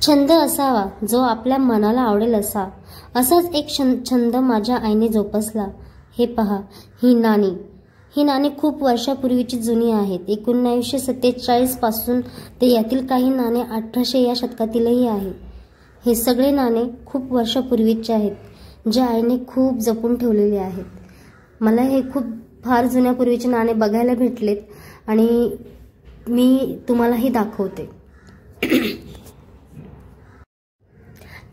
छंद असावा जो आपल्या मनाला आवडेल असा. असाच एक छंद माझ्या आईने जोपासला. हे पहा, ही नाणी खूप वर्षापूर्वीची जुनी आहेत. 1947 पासून ते यातील काही नाणे 1800 या शतकातीलही आहे. हे सगळे नाणे खूप वर्षापूर्वीचे आहेत, जे आईने खूप जपून ठेवलेले आहेत. मला हे खूप फार जुन्यापूर्वीचे नाणे बघायला भेटलेत आणि मी तुम्हालाही दाखवते.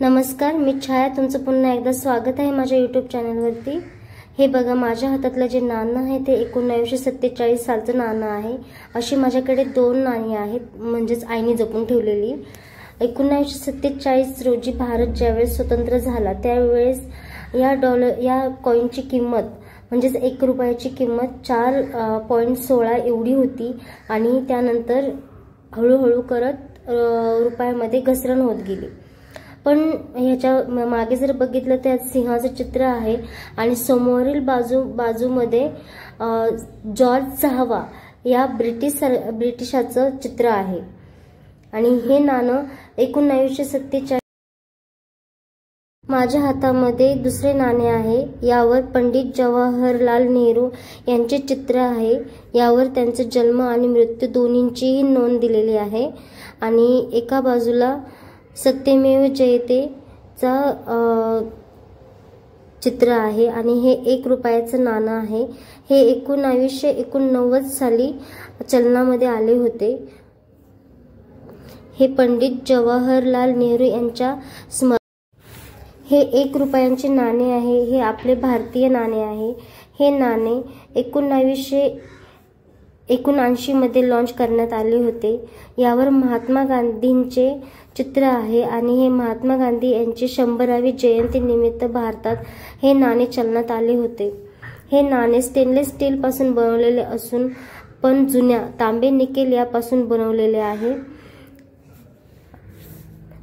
नमस्कार, मी छाया. तुमचं पुन्हा एकदा स्वागत आहे माझ्या यूट्यूब चॅनलवरती. हे बघा, माझ्या हातातलं जे नाणं आहे ते 1947 सालचं नाणं आहे. अशी माझ्याकडे 2 नाणी आहेत, म्हणजेच आईने जपून ठेवलेली. 1947 रोजी भारत ज्यावेळेस स्वतंत्र झाला त्यावेळेस या कॉईनची किंमत म्हणजेच 1 रुपयाची किंमत 4.16 एवढी होती आणि त्यानंतर हळूहळू करत रुपयामध्ये घसरण होत गेली. पण ह्याच्या मागे जर बघितलं तर सिंहाचं चित्र आहे आणि समोरील बाजूमध्ये जॉर्ज 6वा या ब्रिटिशाचं चित्र आहे. आणि हे नाणं 1947. माझ्या हातामध्ये दुसरे नाणे आहे. यावर पंडित जवाहरलाल नेहरू यांचे चित्र आहे. यावर त्यांचा जन्म आणि मृत्यू दोन्हींचीही नोंद दिलेली आहे. आणि एका बाजूला सत्यमेव जयतेचा चित्र आहे आणि हे 1 रुपयाचं नाणं आहे. हे 1989 साली चलनामध्ये आले होते. हे पंडित जवाहरलाल नेहरू यांच्या हे 1 रुपयांचे नाणे आहे. हे आपले भारतीय नाणे आहे. हे नाणे 1979 मध्ये लॉन्च करण्यात आले होते. यावर महात्मा गांधींचे चित्र आहे आणि हे महात्मा गांधी यांची 100वी जयंती निमित्त भारतात हे नाणे चलनात आले होते. हे नाणे स्टेनलेस स्टील पासून बनवलेले असून पण जुन्या तांबे निकेल यापासून बनवलेले आहे.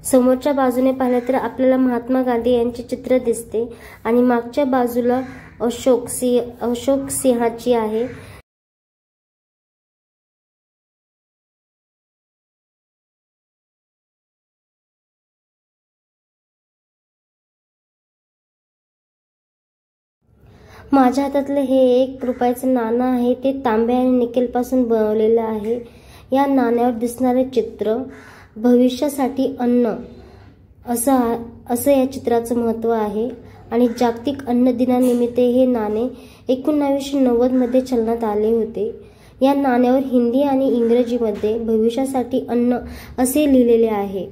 समोरच्या बाजूने पाहिलं तर आपल्याला महात्मा गांधी यांचे चित्र दिसते आणि मागच्या बाजूला अशोक सिंहाची आहे. माझ्या हातातले हे 1 रुपयाचं नाणं आहे. ते तांबे आणि निकेल पासून बनवलेलं आहे. या नाण्यावर दिसणारे चित्र भविष्यासाठी अन्न असं या चित्राचं महत्त्व आहे. आणि जागतिक अन्न दिनानिमित्त हे नाणे 1990 मध्ये चलनात आले होते. या नाण्यावर हिंदी आणि इंग्रजीमध्ये भविष्यासाठी अन्न असे लिहिलेले आहे.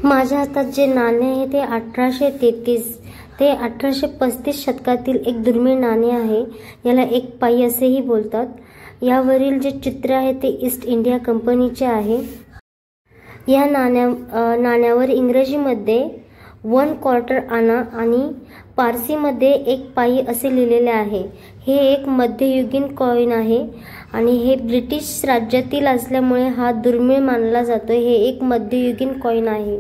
माझ्या हातात जे नाणे आहे ते 1833 ते 1835 शतकातील एक दुर्मिळ नाणे आहे. याला 1 पाई असेही बोलतात. यावरील जे चित्र आहे ते ईस्ट इंडिया कंपनीचे आहे. या नाण्यावर इंग्रजीमध्ये 1 क्वार्टर आणा आणि पारसीमध्ये 1 पाई असे लिहिलेले आहे. हे एक मध्ययुगीन कॉईन आहे आणि हे ब्रिटिश राज्यातील असल्यामुळे हा दुर्मिळ मानला जातो. हे एक मध्ययुगीन कॉईन आहे.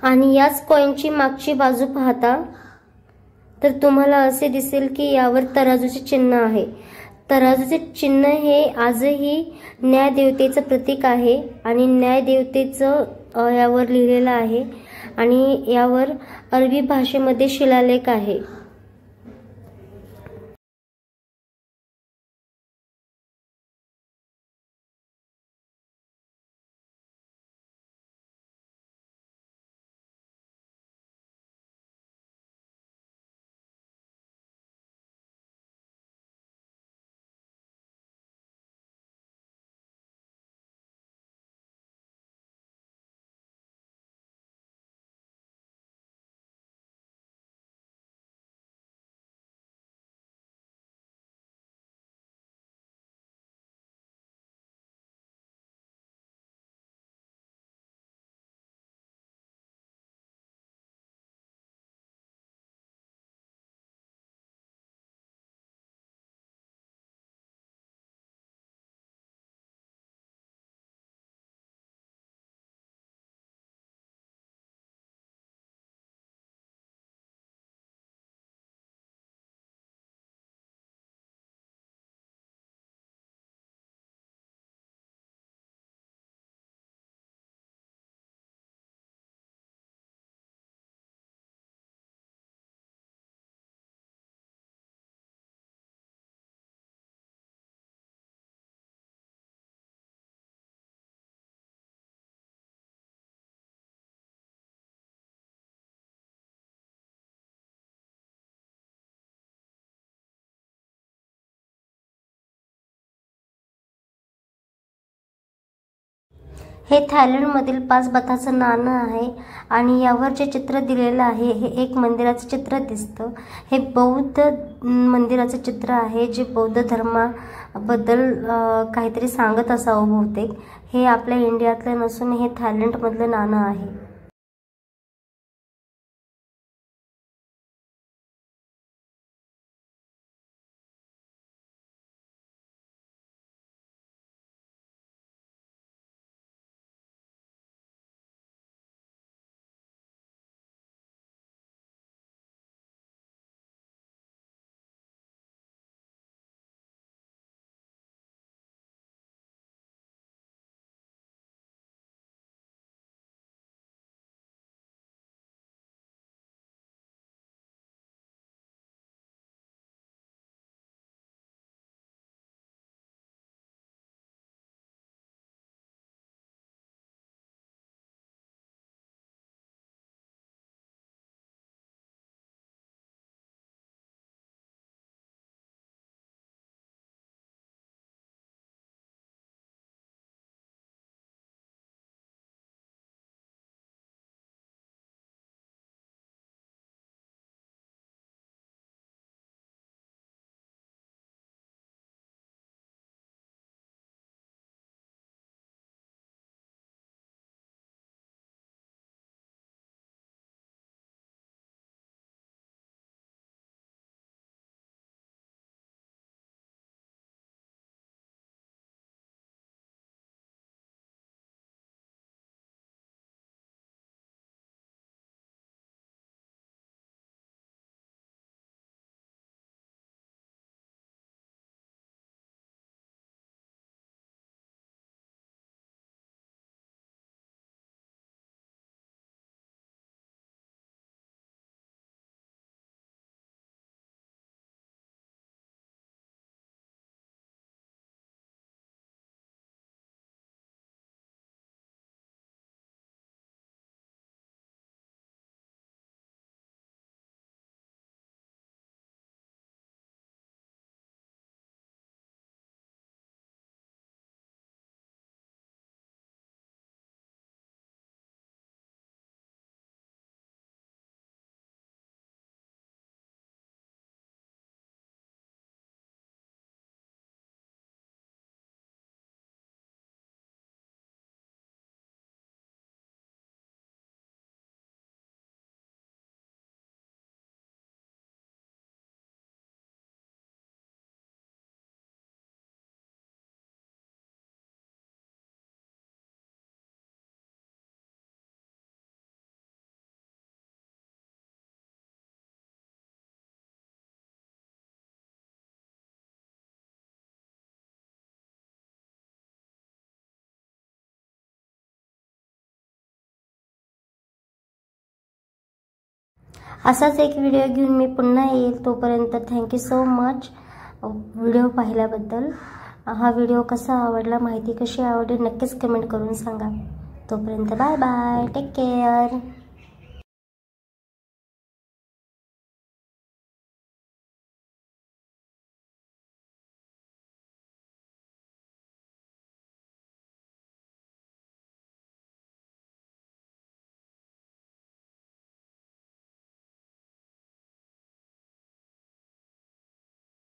आणि याच कॉईनची मागची बाजू पाहता तर तुम्हाला असे दिसेल की यावर तराजूचे चिन्ह आहे. तराजूचे चिन्ह हे आजही न्यायदेवतेचं प्रतीक आहे आणि न्यायदेवतेचं यावर लिहिलेलं आहे आणि यावर अरबी भाषेमध्ये शिलालेख आहे. हे थायलंडमधील 5 बथाचं नाणं आहे आणि यावर जे चित्र दिलेलं आहे हे एक मंदिराचं चित्र दिसतं। हे बौद्ध मंदिराचं चित्र आहे जे बौद्ध धर्माबद्दल काहीतरी सांगत असावं बहुतेक। हे आपल्या इंडियातलं नसून हे थायलंडमधलं नाणं आहे। असाच एक व्हिडिओ घेऊन मी पुन्हा येईल। तोपर्यंत थँक्यू सो मच व्हिडिओ पाहिल्याबद्दल। हा व्हिडिओ कसा आवडला, माहिती कशी आवडली नक्कीच कमेंट करून सांगा। तोपर्यंत बाय बाय, टेक केअर।